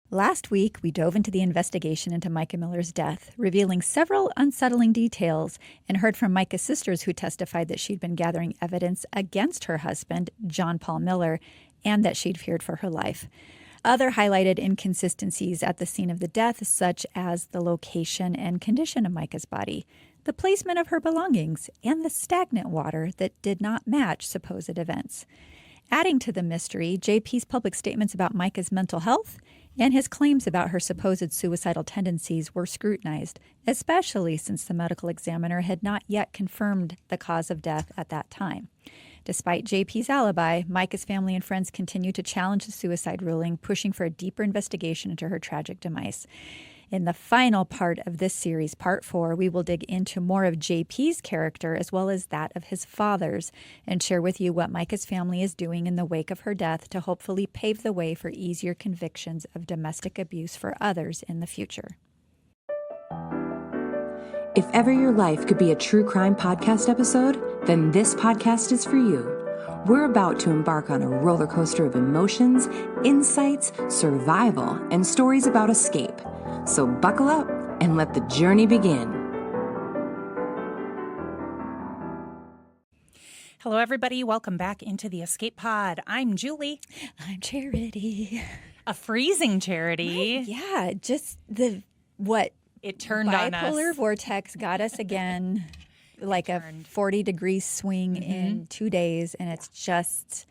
Last week, we dove into the investigation into Mica Miller's death, revealing several unsettling details, and heard from Mica's sisters who testified that she'd been gathering evidence against her husband, John Paul Miller, and that she'd feared for her life. Other highlighted inconsistencies at the scene of the death, such as the location and condition of Mica's body, the placement of her belongings, and the stagnant water that did not match supposed events. Adding to the mystery, JP's public statements about Mica's mental health and his claims about her supposed suicidal tendencies were scrutinized, especially since the medical examiner had not yet confirmed the cause of death at that time. Despite JP's alibi, Mica's family and friends continue to challenge the suicide ruling, pushing for a deeper investigation into her tragic demise. In the final part of this series, Part 4, we will dig into more of JP's character as well as that of his father's and share with you what Mica's family is doing in the wake of her death to hopefully pave the way for easier convictions of domestic abuse for others in the future. If ever your life could be a true crime podcast episode, then this podcast is for you. We're about to embark on a roller coaster of emotions, insights, survival, and stories about escape. So buckle up and let the journey begin. Hello, everybody. Welcome back into the Escape Pod. I'm Julie. I'm Charity. A freezing Charity. Yeah, just It turned on us. Bipolar vortex got us again, like a 40-degree swing in 2 days, and it's just,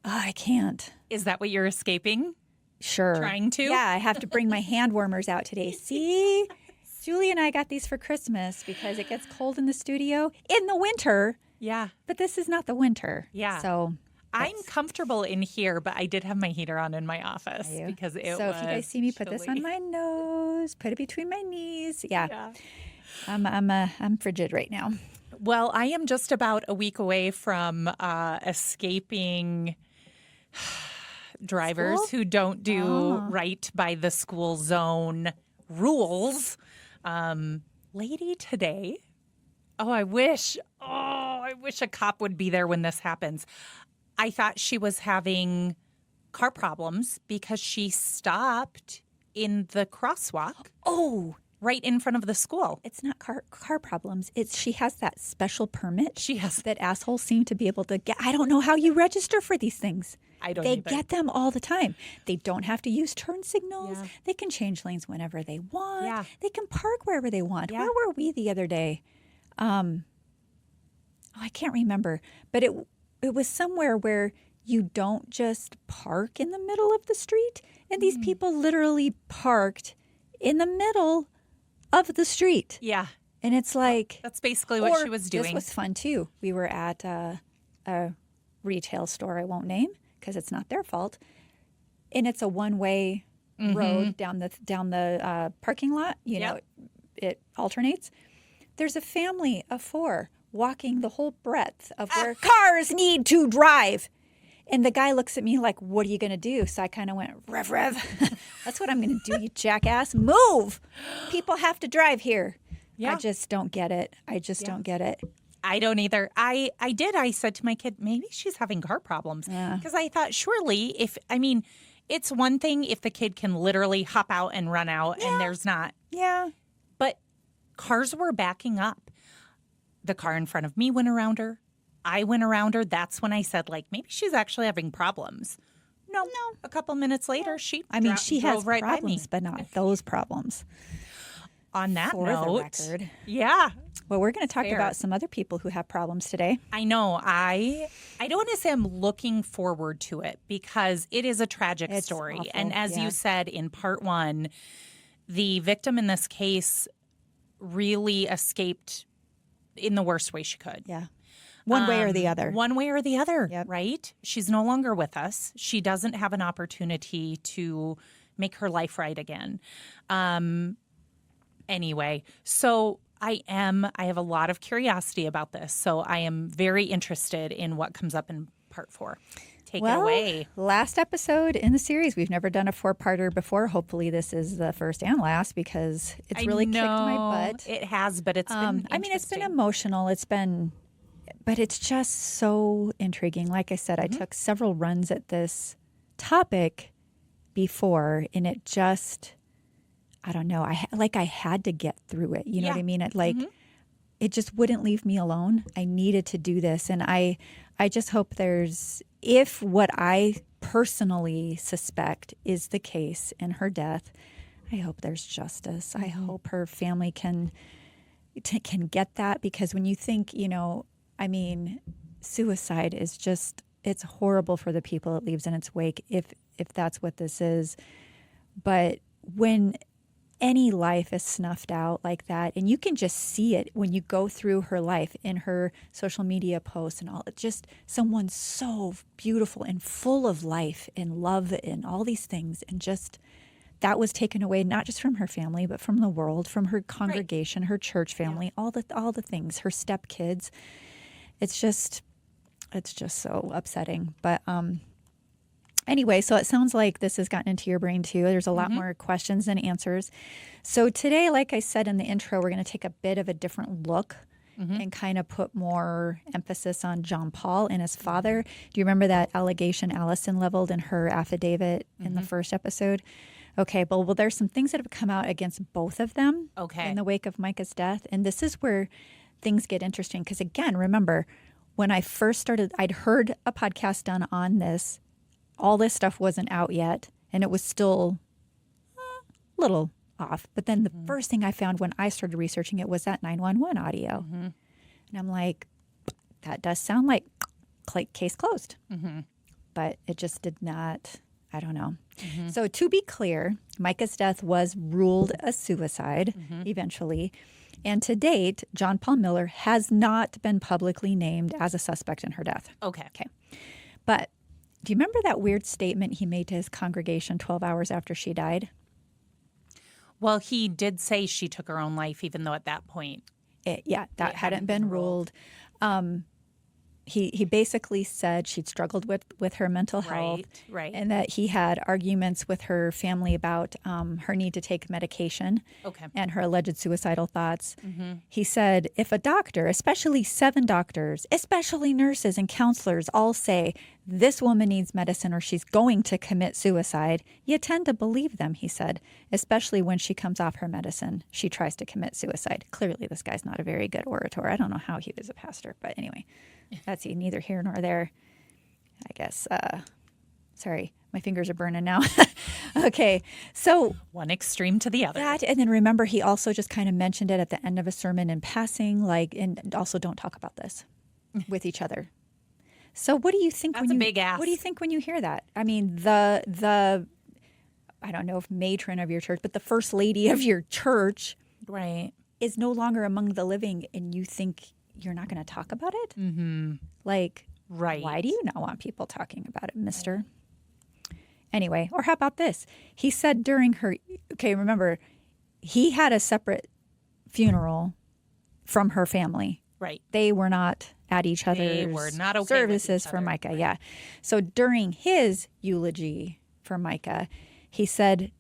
I can't. Is that what you're escaping? Sure. Trying to? Yeah, I have to bring my hand warmers out today. See? Julie and I got these for Christmas because it gets cold in the studio in the winter. Yeah. But this is not the winter. Yeah. So I'm comfortable in here, but I did have my heater on in my office because it was So if you guys see me put this on chilly. my nose, put it between my knees. Yeah. I'm frigid right now. Well, I am just about a week away from escaping drivers who don't do right by the school zone rules. Lady today. I wish a cop would be there when this happens. I thought she was having car problems because she stopped in the crosswalk. Oh, right in front of the school. it's not car problems. It's she has that special permit. She has that assholes seem to be able to get. I don't know how you register for these things. I don't They either. get them all the time. They don't have to use turn signals. Yeah. They can change lanes whenever they want. Yeah. They can park wherever they want. Yeah. Where were we the other day? I can't remember, but it was somewhere where you don't just park in the middle of the street. And these people literally parked in the middle of the street. Yeah. And it's like... That's basically what she was doing. This was fun, too. We were at a retail store I won't name because it's not their fault. And it's a one-way road down the parking lot. You know, it alternates. There's a family of 4 walking the whole breadth of where cars need to drive. And the guy looks at me like, what are you going to do? So I kind of went, rev. That's what I'm going to do, you jackass. Move. People have to drive here. Yeah. I just don't get it. Don't get it. I don't either. I said to my kid, maybe she's having car problems. Because I thought, surely, it's one thing if the kid can literally hop out and run out and there's not. Yeah. But cars were backing up. The car in front of me went around her. I went around her. That's when I said, maybe she's actually having problems. No. A couple minutes later, she she has drove right by me. problems, but not those problems. On that For note, the record. Yeah. Well, we're going to talk Fair. about some other people who have problems today. I know. I don't want to say I'm looking forward to it because it is a tragic It's story. awful, And as yeah. you said in part 1, the victim in this case really escaped in the worst way she could. Yeah. One way or the other. One way or the other, Yep. right? She's no longer with us. She doesn't have an opportunity to make her life right again. Anyway, so I have a lot of curiosity about this. So I am very interested in what comes up in part 4. Take it away. Last episode in the series. We've never done a 4-parter before. Hopefully this is the first and last because it's really kicked my butt. It has, but it's been it's been interesting. emotional. But it's just so intriguing. Like I said, I took several runs at this topic before, and it just, I don't know. I had to get through it. You know what I mean? It just wouldn't leave me alone. I needed to do this. And I just hope if what I personally suspect is the case in her death, I hope there's justice. I hope her family can get that, because when you think, suicide is just, it's horrible for the people it leaves in its wake if that's what this is. But when any life is snuffed out like that, and you can just see it when you go through her life in her social media posts and all, just someone so beautiful and full of life and love and all these things, and just that was taken away, not just from her family, but from the world, from her congregation, her church family, all the things, her stepkids. It's just so upsetting. But anyway, so it sounds like this has gotten into your brain too. There's a lot more questions than answers. So today, like I said in the intro, we're going to take a bit of a different look and kind of put more emphasis on John Paul and his father. Do you remember that allegation Alison leveled in her affidavit in the first episode? Okay, well, there's some things that have come out against both of them in the wake of Mica's death. And this is where things get interesting. Because again, remember, when I first started, I'd heard a podcast done on this. All this stuff wasn't out yet, and it was still a little off. But then the first thing I found when I started researching it was that 911 audio. And I'm like, that does sound like case closed. But it just did not, I don't know. So to be clear, Mica's death was ruled a suicide eventually. And to date, John Paul Miller has not been publicly named as a suspect in her death. Okay. But do you remember that weird statement he made to his congregation 12 hours after she died? Well, he did say she took her own life, even though at that point. It hadn't been ruled. He basically said she'd struggled with her mental health, and that he had arguments with her family about her need to take medication and her alleged suicidal thoughts. He said, if a doctor, especially 7 doctors, especially nurses and counselors, all say this woman needs medicine or she's going to commit suicide, you tend to believe them, he said, especially when she comes off her medicine, she tries to commit suicide. Clearly, this guy's not a very good orator. I don't know how he was a pastor, but anyway. That's neither here nor there, I guess. Sorry, my fingers are burning now. Okay, so one extreme to the other. That, and then remember, he also just kind of mentioned it at the end of a sermon in passing, and also don't talk about this with each other. So what do you think? That's a big ask. What do you think when you hear that? I mean, the I don't know if matron of your church, but the first lady of your church, is no longer among the living, and you think you're not going to talk about it? Why do you not want people talking about it, mister? Anyway, or how about this? He said during her, remember, he had a separate funeral from her family. They were not at each other's services for Mica. So during his eulogy for Mica, he said,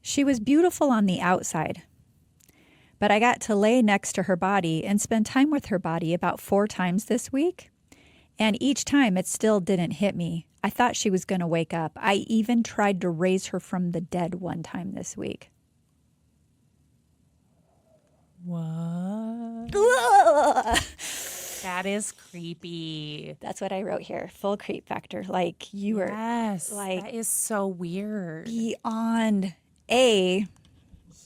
she was beautiful on the outside, but I got to lay next to her body and spend time with her body about 4 times this week. And each time it still didn't hit me. I thought she was going to wake up. I even tried to raise her from the dead one time this week. What? That is creepy. That's what I wrote here. Full creep factor. Like you were. Yes. That is so weird. Beyond A.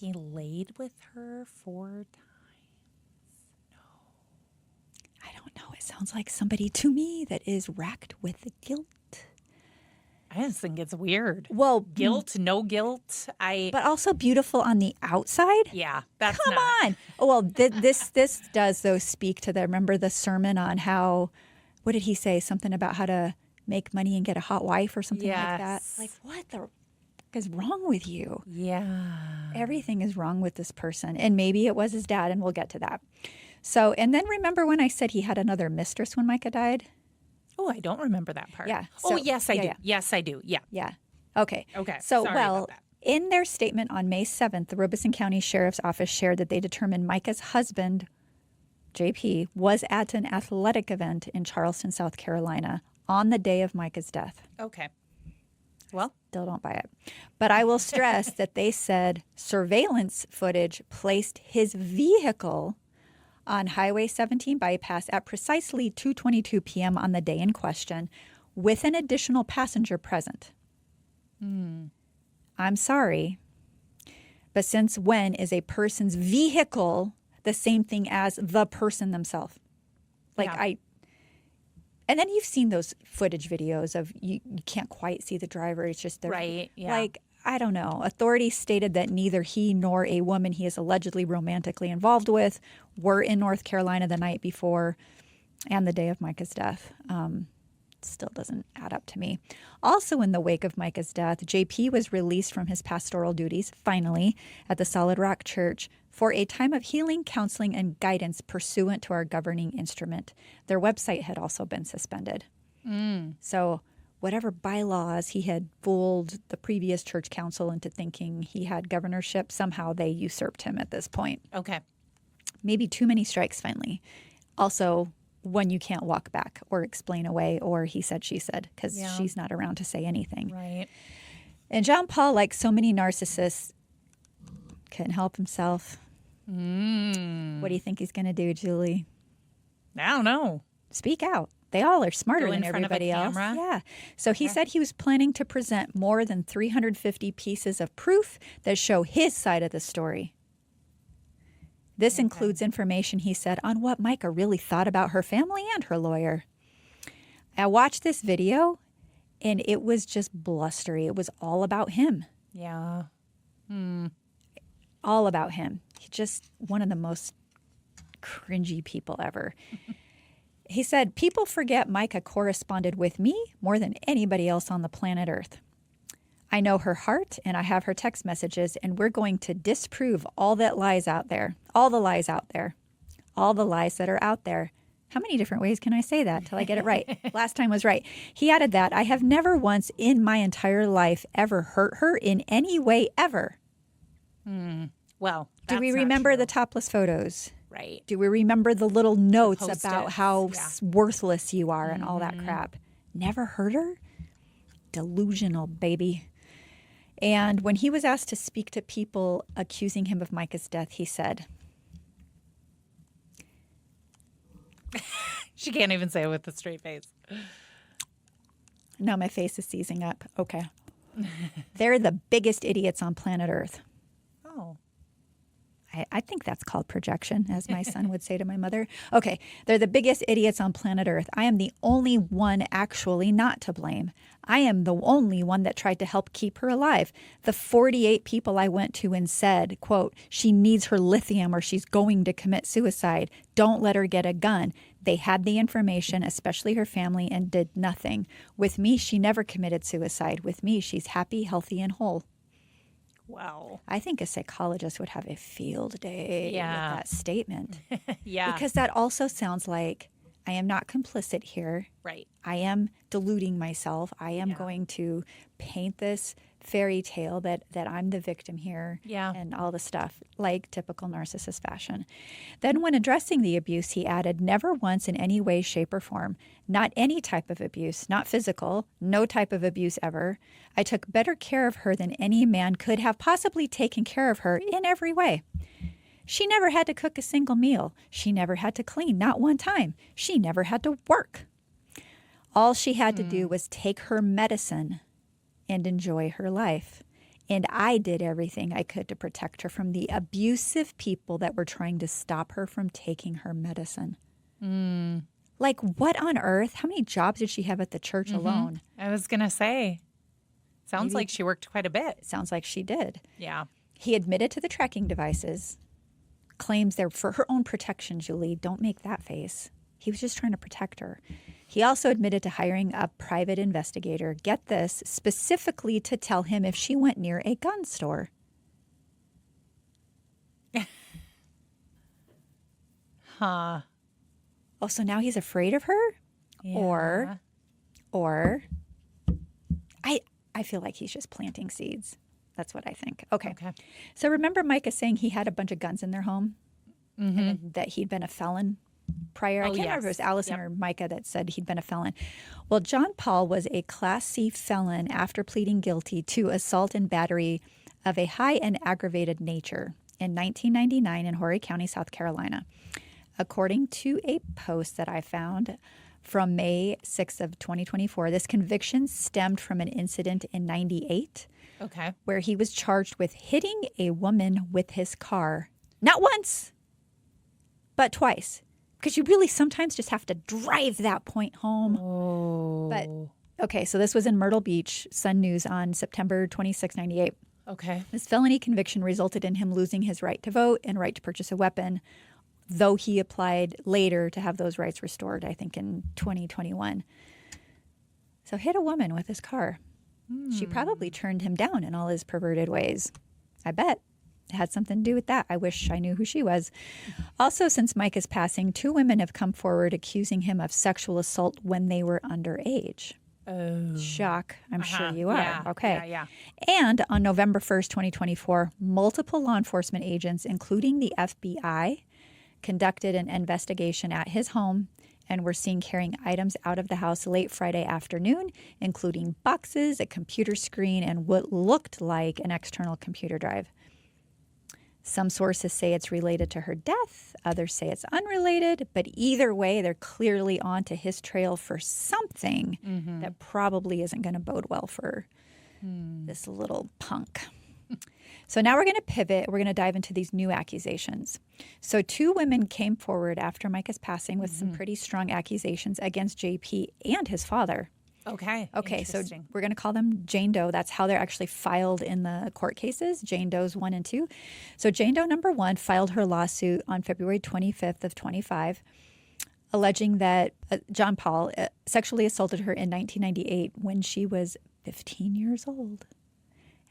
He laid with her 4 times. No. I don't know. It sounds like somebody to me that is racked with guilt. I just think it's weird. Well, guilt, no guilt. But also beautiful on the outside. Yeah, that's Come on. Oh, well, this does though speak to remember the sermon on how, what did he say? Something about how to make money and get a hot wife or something like that. Like, what the is wrong with you? Yeah. Everything is wrong with this person. And maybe it was his dad, and we'll get to that. So, and then remember when I said he had another mistress when Mica died? Oh, I don't remember that part. Yeah. So, yes, I do. Yeah. Yes, I do. Yeah. Yeah. Okay. So, sorry about that. In their statement on May 7th, the Robeson County Sheriff's Office shared that they determined Mica's husband, JP, was at an athletic event in Charleston, South Carolina on the day of Mica's death. Okay. Well, still don't buy it. But I will stress that they said surveillance footage placed his vehicle on Highway 17 bypass at precisely 2:22 p.m. on the day in question with an additional passenger present. I'm sorry, but since when is a person's vehicle the same thing as the person themselves? And then you've seen those footage videos of you can't quite see the driver. It's just right. Yeah. Like, I don't know. Authorities stated that neither he nor a woman he is allegedly romantically involved with were in North Carolina the night before and the day of Mica's death. Still doesn't add up to me. Also in the wake of Mica's death, JP was released from his pastoral duties, finally, at the Solid Rock Church for a time of healing, counseling, and guidance pursuant to our governing instrument. Their website had also been suspended. So whatever bylaws he had fooled the previous church council into thinking he had governorship, somehow they usurped him at this point. Okay. Maybe too many strikes finally. Also, when you can't walk back or explain away or he said, she said, because she's not around to say anything. Right. And John Paul, like so many narcissists, couldn't help himself. What do you think he's going to do, Julie? I don't know. Speak out. They all are smarter than everybody else. Yeah. So he said he was planning to present more than 350 pieces of proof that show his side of the story. This includes information, he said, on what Mica really thought about her family and her lawyer. I watched this video, and it was just blustery. It was all about him. Yeah. All about him. He's just one of the most cringy people ever. He said, people forget Mica corresponded with me more than anybody else on the planet Earth. I know her heart, and I have her text messages, and we're going to disprove all that lies out there. All the lies out there. All the lies that are out there. How many different ways can I say that till I get it right? Last time was right. He added that, I have never once in my entire life ever hurt her in any way ever. Well, do we remember the topless photos? Right. Do we remember the little notes Post-its, about how worthless you are and all that crap? Never hurt her? Delusional, baby. And when he was asked to speak to people accusing him of Mica's death, he said, she can't even say it with a straight face. no, my face is seizing up. Okay. They're the biggest idiots on planet Earth. Oh. I think that's called projection, as my son would say to my mother. Okay, they're the biggest idiots on planet Earth. I am the only one actually not to blame. I am the only one that tried to help keep her alive. The 48 people I went to and said, quote, she needs her lithium or she's going to commit suicide. Don't let her get a gun. They had the information, especially her family, and did nothing. With me, she never committed suicide. With me, she's happy, healthy, and whole. Wow. I think a psychologist would have a field day with that statement. Yeah. Because that also sounds like I am not complicit here. Right. I am deluding myself. I am going to paint this fairy tale that I'm the victim here and all the stuff, like typical narcissist fashion. Then when addressing the abuse, he added, never once in any way, shape, or form, not any type of abuse, not physical, no type of abuse ever. I took better care of her than any man could have possibly taken care of her in every way. She never had to cook a single meal. She never had to clean, not one time. She never had to work. All she had to do was take her medicine and enjoy her life. And I did everything I could to protect her from the abusive people that were trying to stop her from taking her medicine. Like, what on earth? How many jobs did she have at the church alone? I was going to say, sounds like she worked quite a bit. Sounds like she did. Yeah. He admitted to the tracking devices, claims they're for her own protection, Julie. Don't make that face. He was just trying to protect her. He also admitted to hiring a private investigator, get this, specifically to tell him if she went near a gun store. Huh. Oh, so now he's afraid of her? Yeah. Or I feel like he's just planting seeds. That's what I think. Okay. So remember Mica saying he had a bunch of guns in their home and that he'd been a felon prior. I Oh, can't remember if it was yes. Alison or Mica that said he'd been a felon. Well, John Paul was a Class C felon after pleading guilty to assault and battery of a high and aggravated nature in 1999 in Horry County, South Carolina. According to a post that I found from May 6th of 2024, this conviction stemmed from an incident in 98 Okay. where he was charged with hitting a woman with his car. Not once, but twice. Because you really sometimes just have to drive that point home. Oh. But, okay, so this was in Myrtle Beach, Sun News on September 26, 98. Okay. This felony conviction resulted in him losing his right to vote and right to purchase a weapon, though he applied later to have those rights restored, I think in 2021. So hit a woman with his car. She probably turned him down in all his perverted ways. I bet it had something to do with that. I wish I knew who she was. Also, since Mica's passing, 2 women have come forward accusing him of sexual assault when they were underage. Oh. Shock. I'm sure you are. Yeah. Okay. Yeah. And on November 1st, 2024, multiple law enforcement agents, including the FBI, conducted an investigation at his home and were seen carrying items out of the house late Friday afternoon, including boxes, a computer screen, and what looked like an external computer drive. Some sources say it's related to her death. Others say it's unrelated. But either way, they're clearly onto his trail for something that probably isn't going to bode well for this little punk. So now we're going to pivot. We're going to dive into these new accusations. So 2 women came forward after Mica's passing with some pretty strong accusations against JP and his father. Okay. Okay, so Interesting. we're going to call them Jane Doe. That's how they're actually filed in the court cases, Jane Doe's 1 and 2. So Jane Doe number 1 filed her lawsuit on February 25th of 25, alleging that John Paul sexually assaulted her in 1998 when she was 15 years old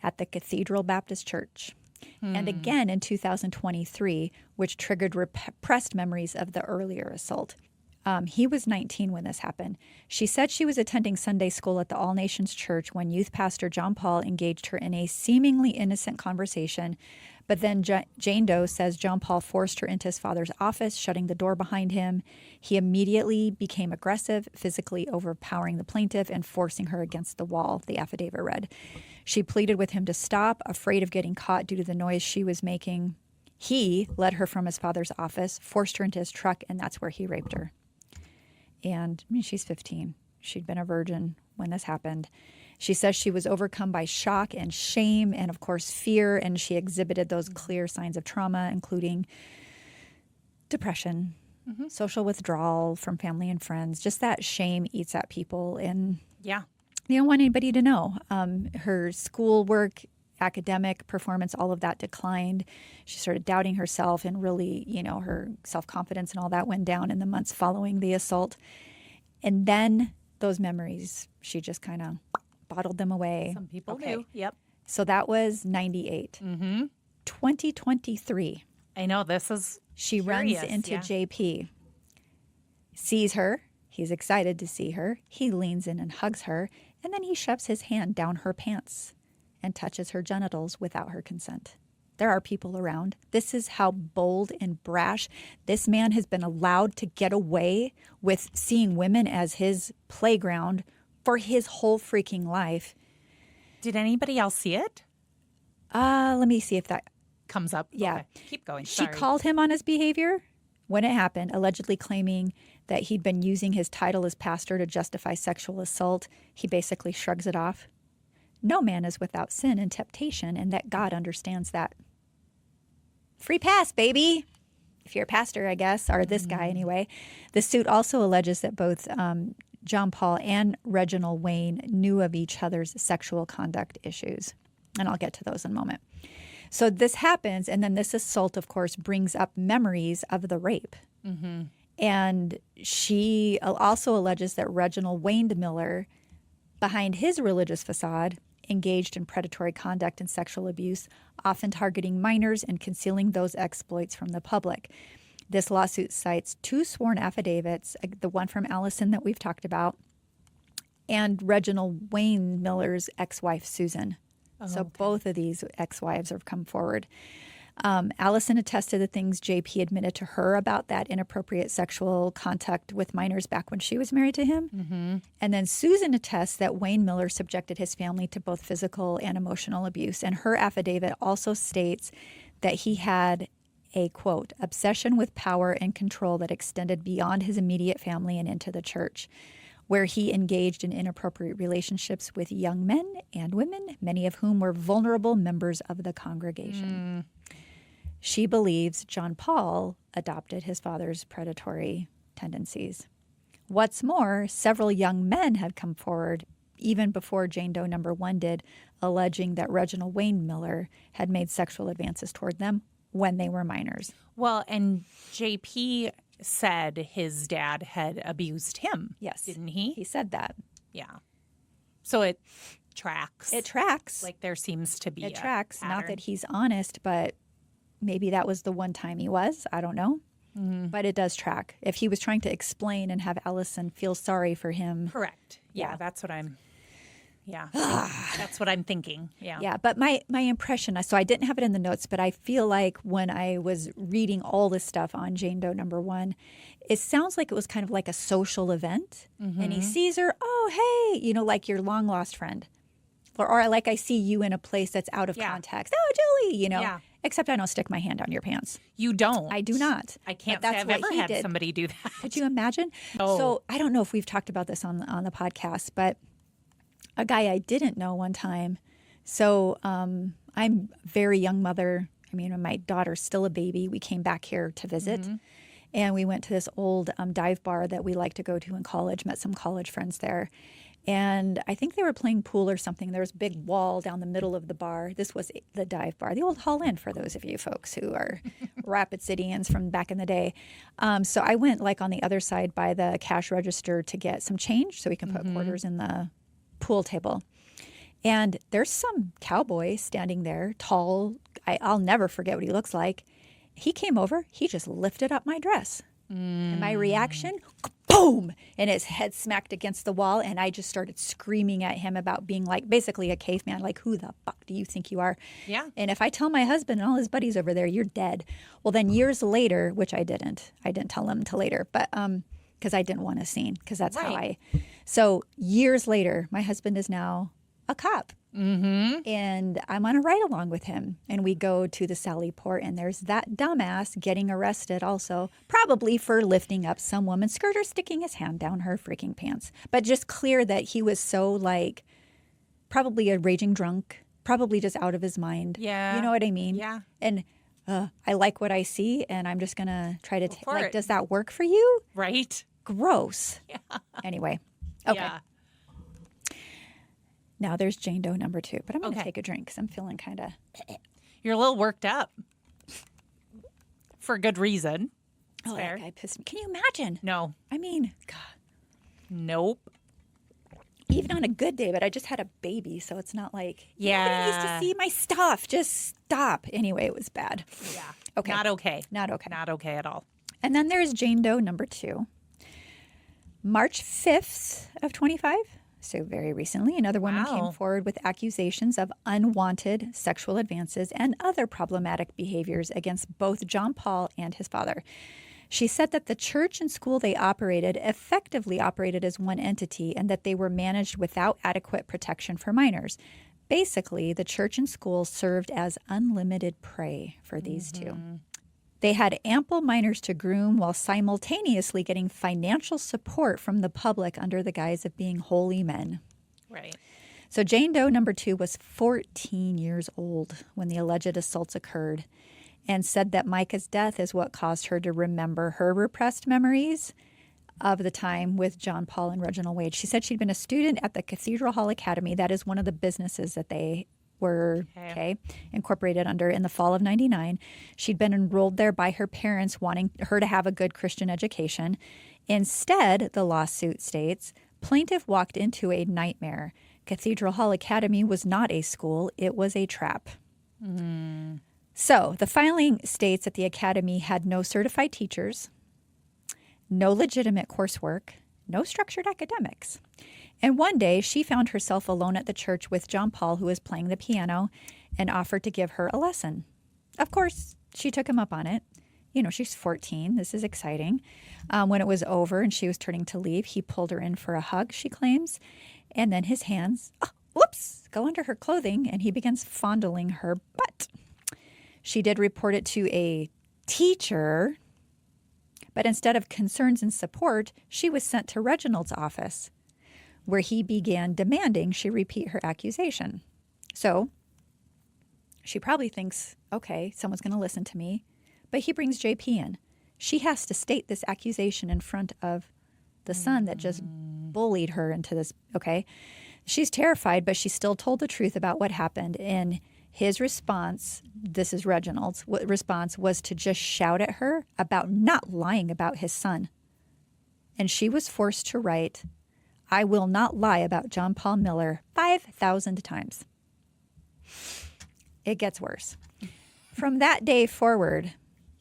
at the Cathedral Baptist Church. And again in 2023, which triggered repressed memories of the earlier assault. He was 19 when this happened. She said she was attending Sunday school at the All Nations Church when youth pastor John Paul engaged her in a seemingly innocent conversation. But then Jane Doe says John Paul forced her into his father's office, shutting the door behind him. He immediately became aggressive, physically overpowering the plaintiff and forcing her against the wall, the affidavit read. She pleaded with him to stop, afraid of getting caught due to the noise she was making. He led her from his father's office, forced her into his truck, and that's where he raped her. And I mean, she's 15. She'd been a virgin when this happened. She says she was overcome by shock and shame and, of course, fear, and she exhibited those clear signs of trauma, including depression, social withdrawal from family and friends. Just that shame eats at people, and you don't want anybody to know. Her schoolwork, academic performance, all of that declined. She started doubting herself, and really, her self-confidence and all that went down in the months following the assault. And then those memories, she just kind of bottled them away. Some people do. Yep. So that was 98. 2023. I know, this is She curious, runs into yeah. JP, sees her. He's excited to see her. He leans in and hugs her, and then he shoves his hand down her pants and touches her genitals without her consent. There are people around. This is how bold and brash this man has been allowed to get away with seeing women as his playground for his whole freaking life. Did anybody else see it? Let me see if that Comes up. Yeah. Okay. Keep going. She Sorry. called him on his behavior when it happened, allegedly claiming that he'd been using his title as pastor to justify sexual assault. He basically shrugs it off. No man is without sin and temptation, and that God understands that. Free pass, baby. If you're a pastor, I guess, or this guy anyway. The suit also alleges that both John Paul and Reginald Wayne knew of each other's sexual conduct issues. And I'll get to those in a moment. So this happens, and then this assault, of course, brings up memories of the rape. And she also alleges that Reginald Wayne Miller, behind his religious facade, engaged in predatory conduct and sexual abuse, often targeting minors and concealing those exploits from the public. This lawsuit cites 2 sworn affidavits, the one from Alison that we've talked about, and Reginald Wayne Miller's ex-wife, Susan. So both of these ex-wives have come forward. Alison attested the things JP admitted to her about that inappropriate sexual contact with minors back when she was married to him. Mm-hmm. And then Susan attests that Wayne Miller subjected his family to both physical and emotional abuse. And her affidavit also states that he had a, quote, obsession with power and control that extended beyond his immediate family and into the church, where he engaged in inappropriate relationships with young men and women, many of whom were vulnerable members of the congregation. She believes John Paul adopted his father's predatory tendencies. What's more, several young men had come forward, even before Jane Doe number 1 did, alleging that Reginald Wayne Miller had made sexual advances toward them when they were minors. Well, and JP said his dad had abused him. Yes. Didn't he? He said that. Yeah. So it tracks. It tracks. Like there seems to be It a tracks. Not pattern. that he's honest, but maybe that was the one time he was. I don't know. But it does track. If he was trying to explain and have Alison feel sorry for him. Correct. Yeah, Yeah. that's what I'm. Yeah, that's what I'm thinking. Yeah. Yeah, but my impression, so I didn't have it in the notes, but I feel like when I was reading all this stuff on Jane Doe number 1, it sounds like it was kind of like a social event. And he sees her, oh, hey, like your long lost friend. Or like I see you in a place that's out of context. Oh, Julie, Yeah. Except I don't stick my hand down your pants. You don't. I do not. I can't But say that's I've what ever he had did. somebody do that. Could you imagine? Oh. So I don't know if we've talked about this on the podcast, but a guy I didn't know one time. So I'm a very young mother. I mean, when my daughter's still a baby, we came back here to visit. And we went to this old dive bar that we like to go to in college, met some college friends there. And I think they were playing pool or something. There was a big wall down the middle of the bar. This was the dive bar, the old Hall Inn for those of you folks who are Rapid Cityans from back in the day. So I went like on the other side by the cash register to get some change so we can put quarters in the pool table. And there's some cowboy standing there, tall. I'll never forget what he looks like. He came over. He just lifted up my dress. And my reaction, boom, and his head smacked against the wall. And I just started screaming at him about being like basically a caveman. Like, who the fuck do you think you are? Yeah. And if I tell my husband and all his buddies over there, you're dead. Well, then years later, which I didn't tell them until later, but because I didn't want a scene, because that's how Right. So years later, my husband is now a cop. And I'm on a ride along with him. And we go to the Sally Port, and there's that dumbass getting arrested also, probably for lifting up some woman's skirt or sticking his hand down her freaking pants. But just clear that he was so like, probably a raging drunk, probably just out of his mind. Yeah. You know what I mean? Yeah. And I like what I see, and I'm just going to try to, for it. does that work for you? Right. Gross. Yeah. Anyway. Okay. Yeah. Now there's Jane Doe number 2, but I'm going to Okay. take a drink because I'm feeling kind of. You're a little worked up. For good reason. Oh, fair. that guy pissed me. Can you imagine? No. I mean, God, Nope. even on a good day, but I just had a baby, so it's not like, Yeah. nobody needs to see my stuff. Just stop. Anyway, it was bad. Yeah. Okay. Not okay. Not okay. Not okay at all. And then there's Jane Doe number 2. March 5th of 25. So very recently, another woman Wow. came forward with accusations of unwanted sexual advances and other problematic behaviors against both John Paul and his father. She said that the church and school they operated effectively operated as one entity and that they were managed without adequate protection for minors. Basically, the church and school served as unlimited prey for these two. They had ample minors to groom while simultaneously getting financial support from the public under the guise of being holy men. Right. So Jane Doe number 2 was 14 years old when the alleged assaults occurred and said that Mica's death is what caused her to remember her repressed memories of the time with John Paul and Reginald Wade. She said she'd been a student at the Cathedral Hall Academy. That is one of the businesses that they were incorporated under in the fall of 99. She'd been enrolled there by her parents wanting her to have a good Christian education. Instead, the lawsuit states, plaintiff walked into a nightmare. Cathedral Hall Academy was not a school, it was a trap. So the filing states that the academy had no certified teachers, no legitimate coursework, no structured academics. And one day she found herself alone at the church with John Paul, who was playing the piano, and offered to give her a lesson. of course, she took him up on it. She's 14. This is exciting. When it was over and she was turning to leave, he pulled her in for a hug, she claims. And then his hands, go under her clothing and he begins fondling her butt. She did report it to a teacher, but instead of concerns and support, she was sent to Reginald's office, where he began demanding she repeat her accusation. So she probably thinks, okay, someone's going to listen to me. But he brings JP in. She has to state this accusation in front of the son that just bullied her into this. Okay. She's terrified, but she still told the truth about what happened. And his response, this is Reginald's response, was to just shout at her about not lying about his son. And she was forced to write, "I will not lie about John Paul Miller," 5,000 times. It gets worse. From that day forward,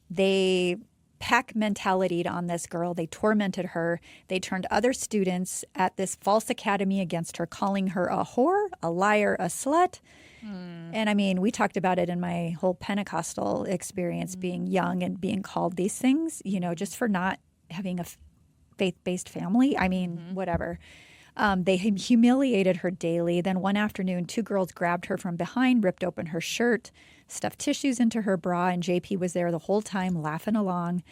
they pack mentality'd on this girl. They tormented her. They turned other students at this false academy against her, calling her a whore, a liar, a slut. And I mean, we talked about it in my whole Pentecostal experience, being young and being called these things, just for not having a faith-based family. I mean, whatever. They humiliated her daily. Then one afternoon, 2 girls grabbed her from behind, ripped open her shirt, stuffed tissues into her bra, and JP was there the whole time laughing along.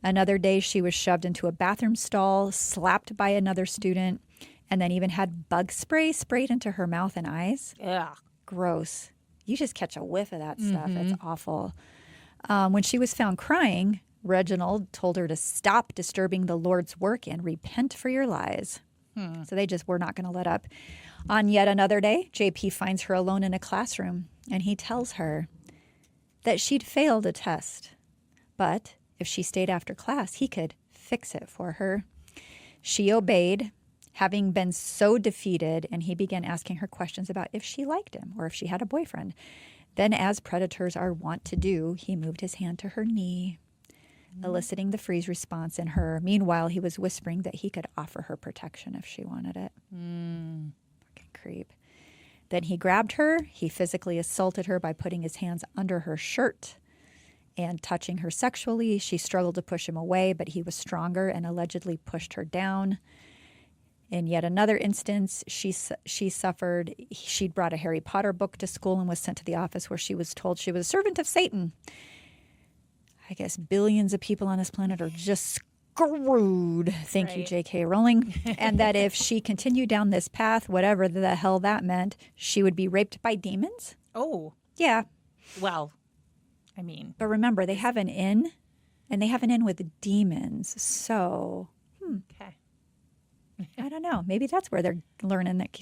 Another day, she was shoved into a bathroom stall, slapped by another student, and then even had bug spray sprayed into her mouth and eyes. Yeah. Gross. You just catch a whiff of that stuff. It's awful. When she was found crying, Reginald told her to stop disturbing the Lord's work and repent for your lies. So they just were not going to let up. On yet another day, JP finds her alone in a classroom, and he tells her that she'd failed a test. But if she stayed after class, he could fix it for her. She obeyed, having been so defeated, and he began asking her questions about if she liked him or if she had a boyfriend. Then, as predators are wont to do, he moved his hand to her knee, eliciting the freeze response in her. Meanwhile, he was whispering that he could offer her protection if she wanted it. Fucking creep. Then he grabbed her. He physically assaulted her by putting his hands under her shirt and touching her sexually. She struggled to push him away, but he was stronger and allegedly pushed her down. In yet another instance, she suffered. She'd brought a Harry Potter book to school and was sent to the office where she was told she was a servant of Satan. I guess billions of people on this planet are just screwed. Thank you, J.K. Rowling. And that if she continued down this path, whatever the hell that meant, she would be raped by demons. Oh. Yeah. Well, I mean. But remember, they have an inn, and they have an inn with demons. So, Okay. I don't know. Maybe that's where they're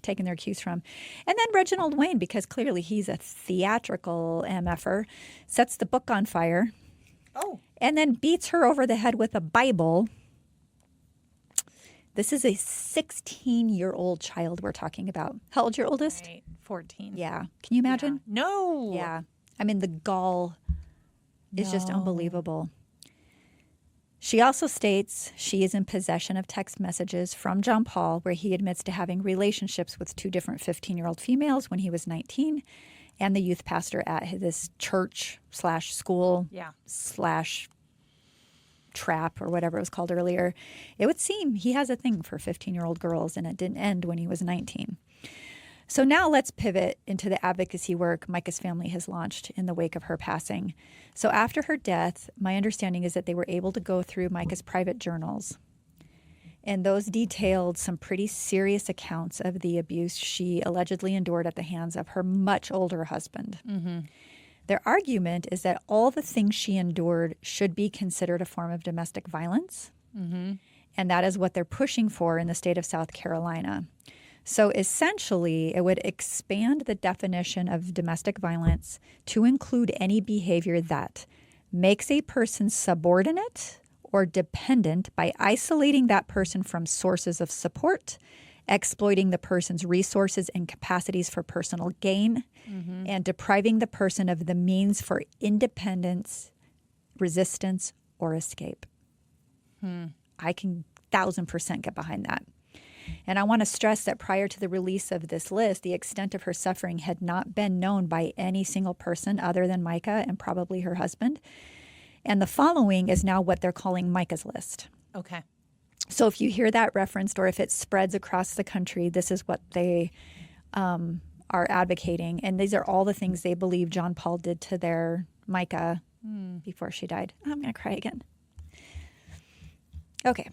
taking their cues from. And then Reginald Wayne, because clearly he's a theatrical MFer, sets the book on fire. Oh. And then beats her over the head with a Bible. This is a 16-year-old child we're talking about. How old's your oldest? Right. 14. Yeah. Can you imagine? Yeah. No. Yeah. I mean, the gall is just unbelievable. She also states she is in possession of text messages from John Paul where he admits to having relationships with 2 different 15-year-old females when he was 19 and the youth pastor at this church/school/ trap or whatever it was called earlier. It would seem he has a thing for 15-year-old girls, and it didn't end when he was 19. So now let's pivot into the advocacy work Mica's family has launched in the wake of her passing. So after her death, my understanding is that they were able to go through Mica's private journals. And those detailed some pretty serious accounts of the abuse she allegedly endured at the hands of her much older husband. Their argument is that all the things she endured should be considered a form of domestic violence. And that is what they're pushing for in the state of South Carolina. So essentially, it would expand the definition of domestic violence to include any behavior that makes a person subordinate or dependent by isolating that person from sources of support, exploiting the person's resources and capacities for personal gain, and depriving the person of the means for independence, resistance, or escape. I can 1,000% get behind that. And I want to stress that prior to the release of this list, the extent of her suffering had not been known by any single person other than Mica and probably her husband. And the following is now what they're calling Mica's list. Okay. So if you hear that referenced or if it spreads across the country, this is what they are advocating. And these are all the things they believe John Paul did to their Mica before she died. I'm going to cry again. Okay.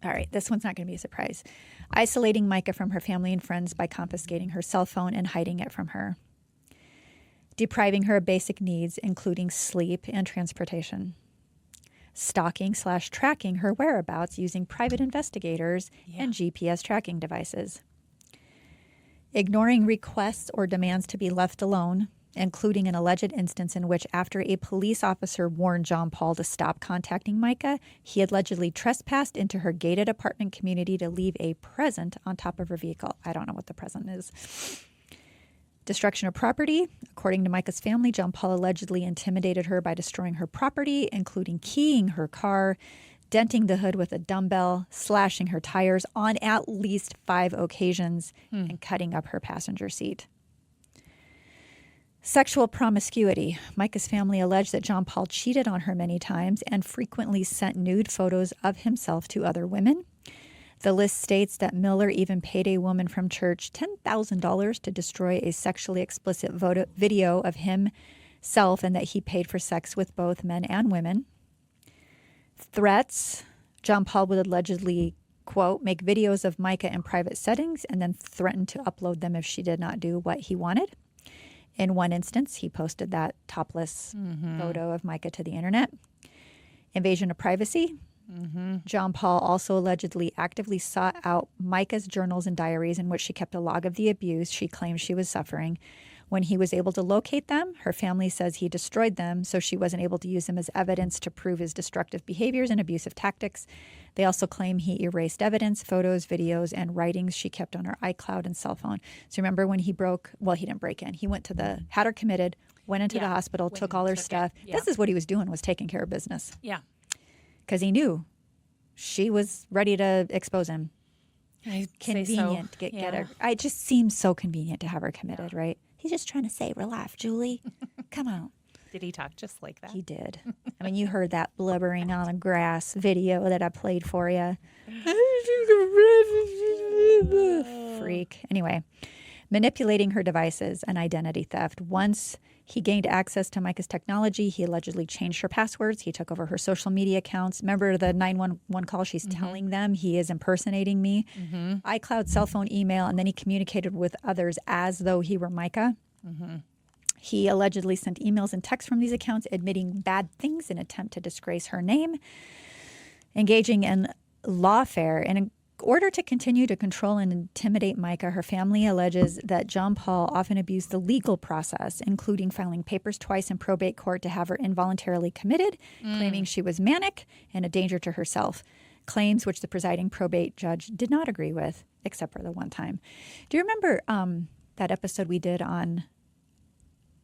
All right, this one's not going to be a surprise. Isolating Mica from her family and friends by confiscating her cell phone and hiding it from her. Depriving her of basic needs, including sleep and transportation. Stalking/tracking her whereabouts using private investigators and GPS tracking devices. Ignoring requests or demands to be left alone, including an alleged instance in which, after a police officer warned John Paul to stop contacting Mica, he allegedly trespassed into her gated apartment community to leave a present on top of her vehicle. I don't know what the present is. Destruction of property. According to Mica's family, John Paul allegedly intimidated her by destroying her property, including keying her car, denting the hood with a dumbbell, slashing her tires on at least 5 occasions, and cutting up her passenger seat. Sexual promiscuity. Mica's family alleged that John Paul cheated on her many times and frequently sent nude photos of himself to other women. The list states that Miller even paid a woman from church $10,000 to destroy a sexually explicit video of himself and that he paid for sex with both men and women. Threats. John Paul would allegedly, quote, make videos of Mica in private settings and then threaten to upload them if she did not do what he wanted. In one instance, he posted that topless photo of Mica to the internet. Invasion of privacy. John Paul also allegedly actively sought out Mica's journals and diaries in which she kept a log of the abuse she claimed she was suffering. When he was able to locate them, her family says he destroyed them so she wasn't able to use them as evidence to prove his destructive behaviors and abusive tactics. They also claim he erased evidence, photos, videos, and writings she kept on her iCloud and cell phone. So remember when he he didn't break in. He went to had her committed, went into the hospital, took all her stuff. This is what he was doing, was taking care of business. Yeah. Because he knew she was ready to expose him. Convenient to get her. It just seems so convenient to have her committed, right? He's just trying to save her life, Julie. Come on. Did he talk just like that? He did. I mean, you heard that blubbering on the grass video that I played for you. Freak. Anyway, manipulating her devices and identity theft. Once he gained access to Mica's technology, he allegedly changed her passwords. He took over her social media accounts. Remember the 911 call? She's telling them he is impersonating me. iCloud, cell phone, email, and then he communicated with others as though he were Mica. He allegedly sent emails and texts from these accounts admitting bad things in an attempt to disgrace her name, engaging in lawfare. And in order to continue to control and intimidate Mica, her family alleges that John Paul often abused the legal process, including filing papers twice in probate court to have her involuntarily committed, claiming she was manic and a danger to herself. Claims which the presiding probate judge did not agree with, except for the one time. Do you remember that episode we did on,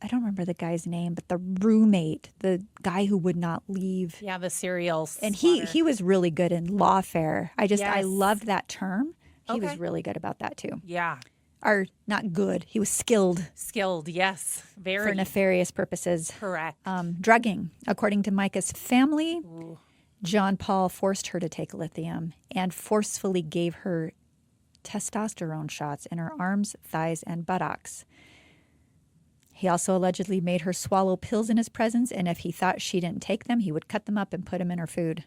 I don't remember the guy's name, but the roommate, the guy who would not leave. Yeah, the serial And slaughter. he was really good in lawfare. I loved that term. He was really good about that too. Yeah. Or not good. He was skilled Skilled, yes. Very. for nefarious purposes. Correct. Drugging. According to Mica's family, John Paul forced her to take lithium and forcefully gave her testosterone shots in her arms, thighs, and buttocks. He also allegedly made her swallow pills in his presence, and if he thought she didn't take them, he would cut them up and put them in her food.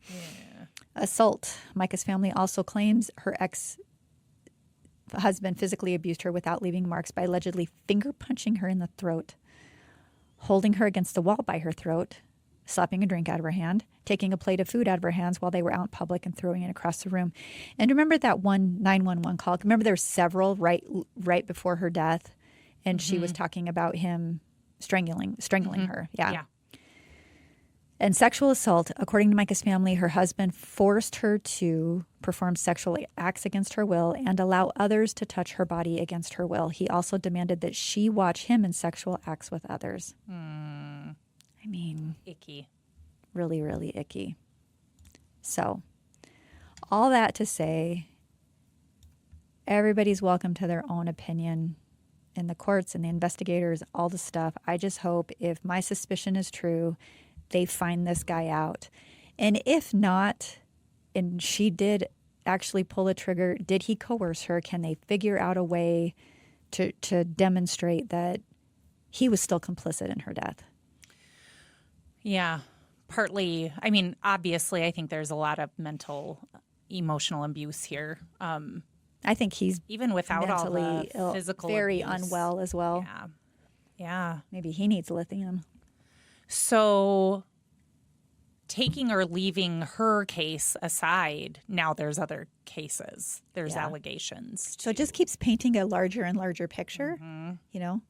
Yeah. Assault. Mica's family also claims her ex-husband physically abused her without leaving marks by allegedly finger punching her in the throat, holding her against the wall by her throat, slapping a drink out of her hand, taking a plate of food out of her hands while they were out in public and throwing it across the room. And remember that one 911 call? Remember there were several right before her death? And she was talking about him strangling her. Yeah. And sexual assault. According to Mica's family, her husband forced her to perform sexual acts against her will and allow others to touch her body against her will. He also demanded that she watch him in sexual acts with others. I mean, icky. Really, really icky. So all that to say, everybody's welcome to their own opinion in the courts and the investigators, all the stuff. I just hope if my suspicion is true, they find this guy out. And if not, and she did actually pull a trigger, did he coerce her? Can they figure out a way to demonstrate that he was still complicit in her death? Yeah, partly. I mean, obviously, I think there's a lot of mental, emotional abuse here. I think he's even without all the ill, physical very abuse. Unwell as well. Yeah. Maybe he needs lithium. So taking or leaving her case aside, now there's other cases. There's allegations. So it just keeps painting a larger and larger picture, you know.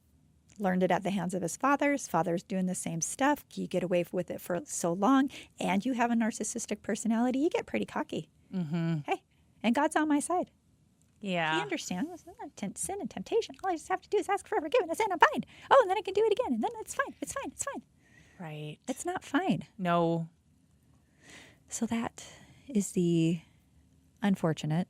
Learned it at the hands of his father's. Father's doing the same stuff. You get away with it for so long, and you have a narcissistic personality. You get pretty cocky. Hey, and God's on my side. Yeah. He understands sin and temptation. All I just have to do is ask for forgiveness, and I'm fine. Oh, and then I can do it again, and then it's fine. It's fine. It's fine. Right. It's not fine. No. So that is the unfortunate,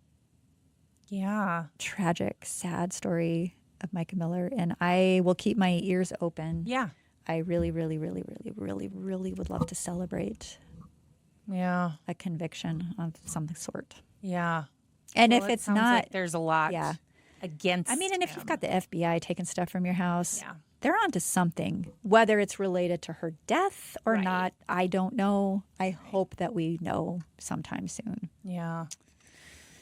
tragic, sad story of Mica Miller, and I will keep my ears open. Yeah. I really, really, really, really, really, really would love to celebrate a conviction of some sort. Yeah. And if it's not, like there's a lot against I mean, and if you've got the FBI taking stuff from your house, Yeah. they're onto something. Whether it's related to her death or Right. not, I don't know. I hope that we know sometime soon. Yeah.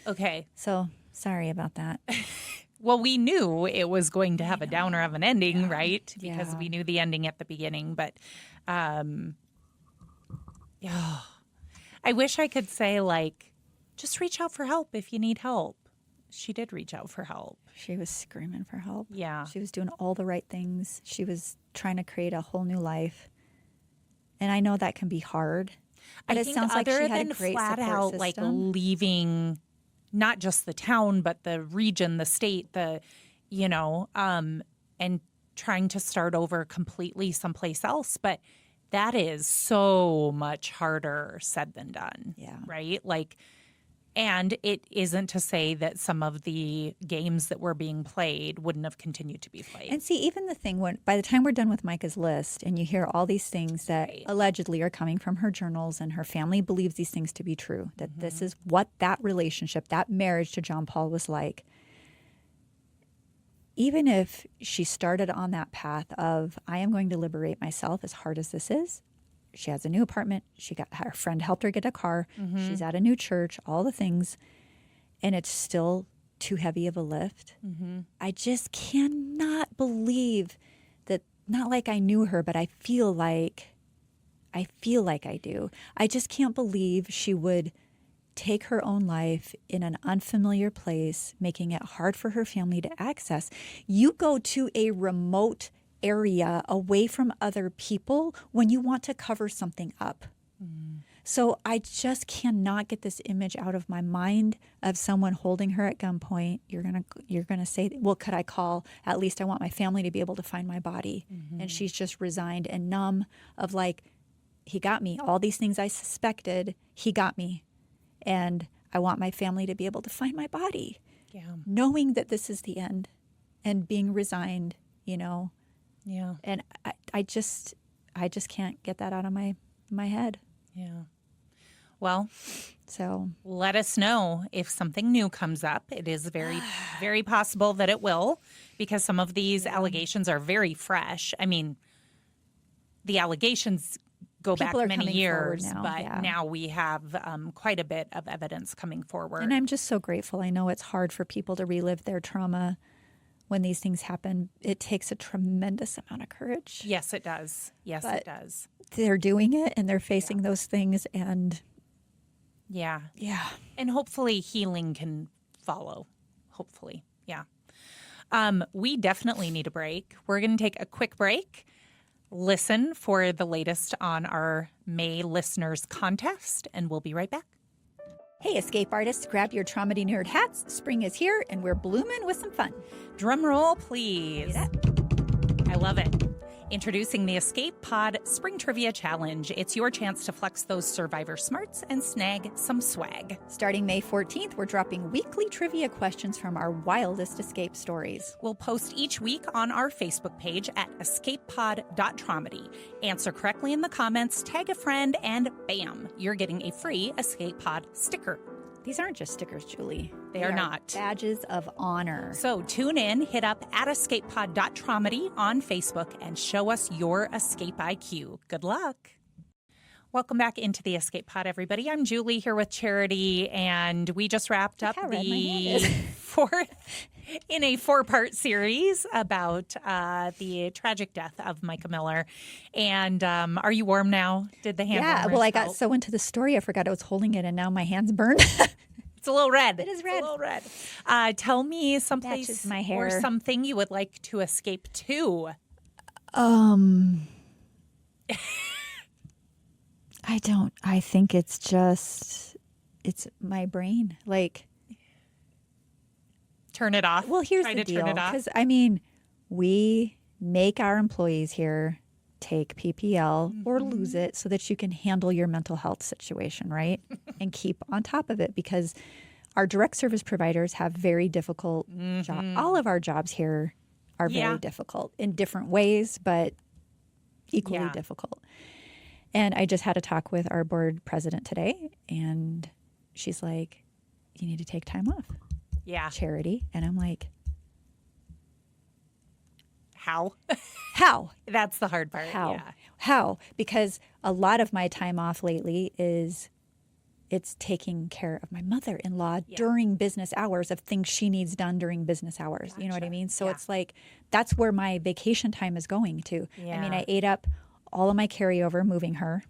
Okay. So sorry about that. Well, we knew it was going to have a downer of an ending, right? Because Yeah. we knew the ending at the beginning. But I wish I could say, like, just reach out for help if you need help. She did reach out for help. She was screaming for help. Yeah. She was doing all the right things. She was trying to create a whole new life. And I know that can be hard. But I it think sounds like she other had than a great flat support out, system. like, leaving not just the town, but the region, the state, and trying to start over completely someplace else. But that is so much harder said than done. Yeah. Right? Like, and it isn't to say that some of the games that were being played wouldn't have continued to be played. And see, even the thing when by the time we're done with Mica's list and you hear all these things that allegedly are coming from her journals and her family believes these things to be true, that this is what that relationship, that marriage to John Paul was like. Even if she started on that path of, I am going to liberate myself as hard as this is, she has a new apartment. Her friend helped her get a car. She's at a new church, all the things. And it's still too heavy of a lift. I just cannot believe that, not like I knew her, but I feel like I do. I just can't believe she would take her own life in an unfamiliar place, making it hard for her family to access. You go to a remote area away from other people when you want to cover something up. So I just cannot get this image out of my mind of someone holding her at gunpoint. You're gonna say, well, could I call? At least I want my family to be able to find my body. And she's just resigned and numb of like, he got me. All these things I suspected, he got me. And I want my family to be able to find my body. Yeah. Knowing that this is the end and being resigned, Yeah. And I just can't get that out of my head. Yeah. Well, so let us know if something new comes up. It is very, very possible that it will, because some of these allegations are very fresh. I mean, the allegations go People back are many coming forward years, now, but now we have quite a bit of evidence coming forward. And I'm just so grateful. I know it's hard for people to relive their trauma when these things happen. It takes a tremendous amount of courage. Yes, it does. Yes, But it does. They're doing it and they're facing those things, and Yeah. yeah. And hopefully healing can follow. Hopefully. Yeah. We definitely need a break. We're going to take a quick break. Listen for the latest on our May listeners contest, and we'll be right back. Hey, escape artists, grab your Traumedy Nerd hats. Spring is here, and we're blooming with some fun. Drum roll, please. See that? I love it. Introducing the Escape Pod Spring Trivia Challenge. It's your chance to flex those survivor smarts and snag some swag. Starting May 14th, we're dropping weekly trivia questions from our wildest escape stories. We'll post each week on our Facebook page at escapepod.traumedy. Answer correctly in the comments, tag a friend, and bam, you're getting a free Escape Pod sticker. These aren't just stickers, Julie. They are not. Badges of honor. So tune in, hit up at escapepod.traumedy on Facebook, and show us your escape IQ. Good luck. Welcome back into the Escape Pod, everybody. I'm Julie here with Charity, and we just wrapped up the four-part series about the tragic death of Mica Miller. And are you warm now? Did the hand warmers I got help? so into the story, I forgot I was holding it, and now my hand's burned. It's a little red. It is red. It's a little red. Tell me someplace Matches my hair. or something you would like to escape to. I think it's my brain. Like, Turn it off. well, here's Try the to deal. turn it off. Because, we make our employees here take PPL or lose it so that you can handle your mental health situation, right? And keep on top of it, because our direct service providers have very difficult jobs. All of our jobs here are very difficult in different ways, but equally difficult. And I just had a talk with our board president today, and she's like, you need to take time off. Yeah. Charity. And I'm like, How? how? That's the hard part. How? Yeah. How? Because a lot of my time off lately it's taking care of my mother-in-law during business hours of things she needs done during business hours. You know what I mean? So it's like, that's where my vacation time is going to. I mean, I ate up all of my carryover moving her.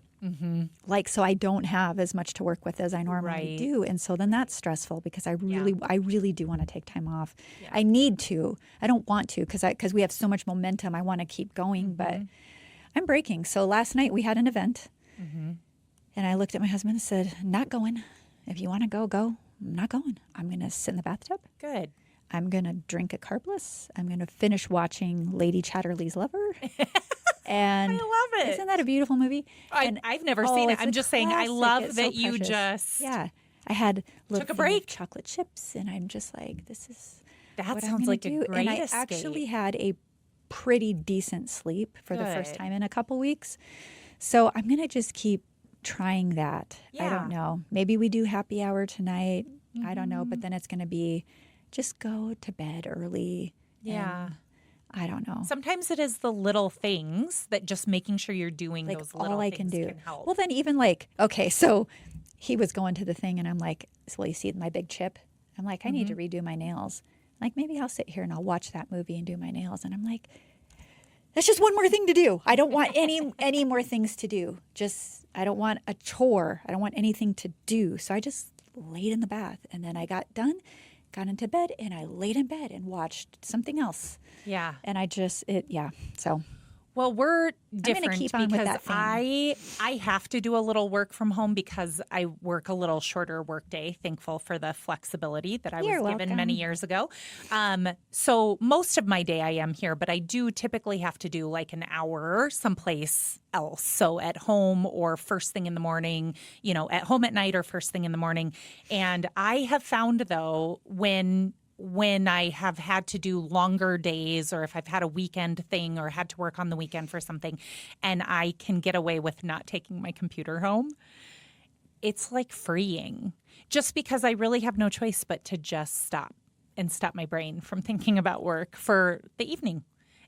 Like, so I don't have as much to work with as I normally do. And so then that's stressful, because I really do want to take time off. I need to. I don't want to, because we have so much momentum. I want to keep going, but I'm breaking. So last night we had an event, and I looked at my husband and said, not going. If you want to go, go. I'm not going. I'm going to sit in the bathtub. Good. I'm going to drink a carbless. I'm going to finish watching Lady Chatterley's Lover. And I love it. Isn't that a beautiful movie? I've never seen it. it's I'm a just saying, I classic. love It's that so you precious. just I had took a break. Chocolate chips, and I'm just like, this is That what I'm sounds gonna like do. a great And I escape. actually had a pretty decent sleep for the first Good. time in a couple weeks. So I'm gonna just keep trying that. I Yeah. don't know. Maybe we do happy hour tonight. I don't know, but then it's gonna be just go to bed early. Yeah. and I don't know. Sometimes it is the little things that just making sure you're doing Like, those little all I things can do. can help. Well, then even like, okay, so he was going to the thing, and I'm like, well, you see my big chip? I'm like, I need to redo my nails. Like, maybe I'll sit here and I'll watch that movie and do my nails. And I'm like, that's just one more thing to do. I don't want any more things to do. I don't want a chore. I don't want anything to do. So I just laid in the bath, and then I got done, got into bed, and I laid in bed and watched something else. Yeah. And so. Well, we're gonna different keep on with because that thing. I have to do a little work from home because I work a little shorter work day. Thankful for the flexibility that I You're was given many welcome. years ago. So most of my day I am here, but I do typically have to do like an hour someplace else. So at home or first thing in the morning, at home at night or first thing in the morning. And I have found, though, when I have had to do longer days, or if I've had a weekend thing or had to work on the weekend for something, and I can get away with not taking my computer home, it's like freeing, just because I really have no choice but to just stop my brain from thinking about work for the evening.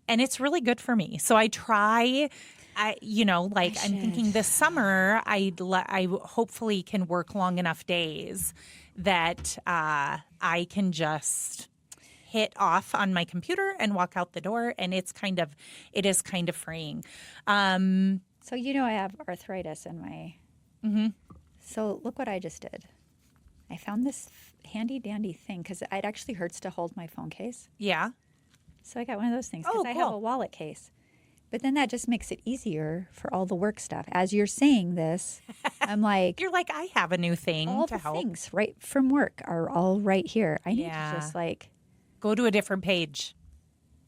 And it's really good for me. So I try. I'm thinking this summer I hopefully can work long enough days that I can just hit off on my computer and walk out the door, and it is kind of freeing. So I have arthritis in my. So look what I just did. I found this handy dandy thing, because it actually hurts to hold my phone case. Yeah. So I got one of those things, Oh, because I have cool. a wallet case. But then that just makes it easier for all the work stuff. As you're saying this, I'm like, You're like, I have a new thing all to the help. things right from work are all right here. I need Yeah. to just like, Go to a different page.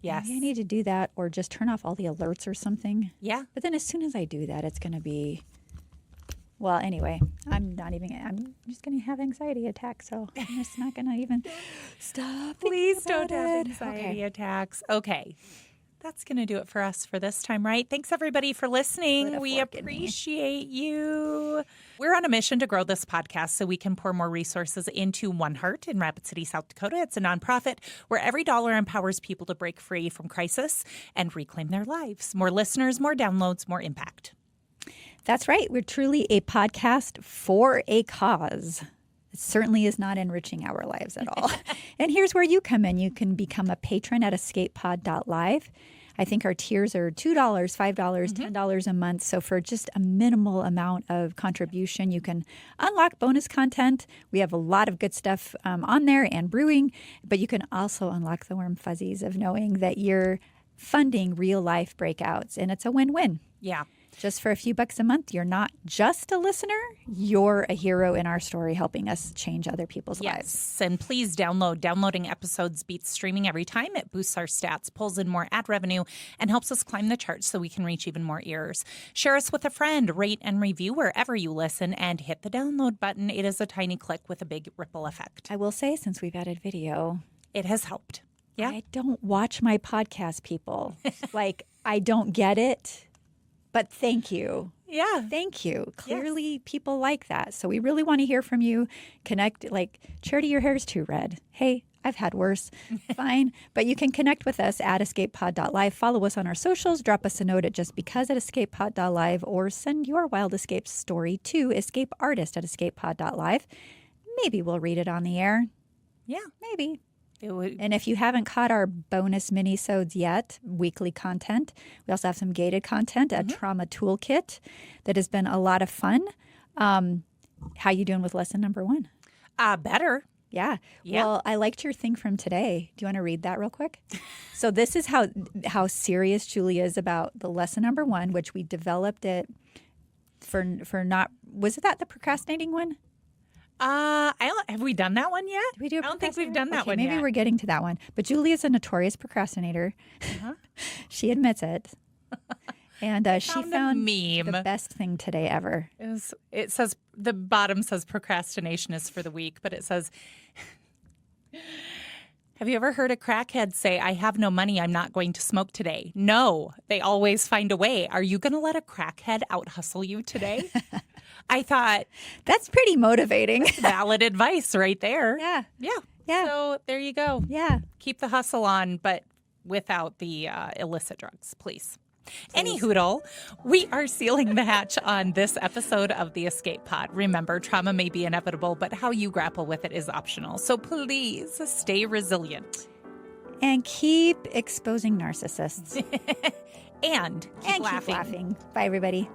Yes. Maybe I need to do that or just turn off all the alerts or something. Yeah. But then as soon as I do that, it's going to be, well, anyway, I'm just going to have anxiety attacks. So I'm just not going to even stop. Please don't about have it. anxiety attacks. Okay. That's going to do it for us for this time, right? Thanks, everybody, for listening. Put a We fork in me. appreciate you. We're on a mission to grow this podcast so we can pour more resources into One Heart in Rapid City, South Dakota. It's a nonprofit where every dollar empowers people to break free from crisis and reclaim their lives. More listeners, more downloads, more impact. That's right. We're truly a podcast for a cause. It certainly is not enriching our lives at all. And here's where you come in. You can become a patron at escapepod.live. I think our tiers are $2, $5, $10 a month. So for just a minimal amount of contribution, you can unlock bonus content. We have a lot of good stuff on there and brewing, but you can also unlock the warm fuzzies of knowing that you're funding real life breakouts, and it's a win-win. Yeah. Just for a few bucks a month, you're not just a listener, you're a hero in our story, helping us change other people's lives. Yes, and please download. Downloading episodes beats streaming every time. It boosts our stats, pulls in more ad revenue, and helps us climb the charts so we can reach even more ears. Share us with a friend, rate and review wherever you listen, and hit the download button. It is a tiny click with a big ripple effect. I will say, since we've added video, It has helped. Yeah. I don't watch my podcast, people. I don't get it, but thank you. Yeah. Thank you. Clearly, people like that. So we really want to hear from you. Connect, Charity, your hair's too red. Hey, I've had worse. Fine. But you can connect with us at escapepod.live. Follow us on our socials. Drop us a note at justbecause at escapepod.live, or send your wild escape story to escapeartist at escapepod.live. Maybe we'll read it on the air. Yeah. Maybe. It would. And if you haven't caught our bonus mini-sodes yet, weekly content, we also have some gated content, a trauma toolkit that has been a lot of fun. How you doing with lesson number 1? Better. Yeah. Yeah. Well, I liked your thing from today. Do you want to read that real quick? So this is how serious Julie is about the lesson number 1, which we developed it for not, was it that the procrastinating one? Have we done that one yet? Did we do I don't think we've done that one maybe yet. we're getting to that one. But Julie is a notorious procrastinator. She admits it. And she found a meme. the best thing today ever. It says, the bottom says procrastination is for the weak, but it says, have you ever heard a crackhead say, I have no money, I'm not going to smoke today? No, they always find a way. Are you going to let a crackhead out hustle you today? I thought, That's pretty motivating. valid advice right there. Yeah. Yeah. Yeah. So there you go. Yeah. Keep the hustle on, but without the illicit drugs, please. Any hoodle, we are sealing the hatch on this episode of the Escape Pod. Remember, trauma may be inevitable, but how you grapple with it is optional. So please stay resilient. And keep exposing narcissists. And keep laughing. Bye, everybody.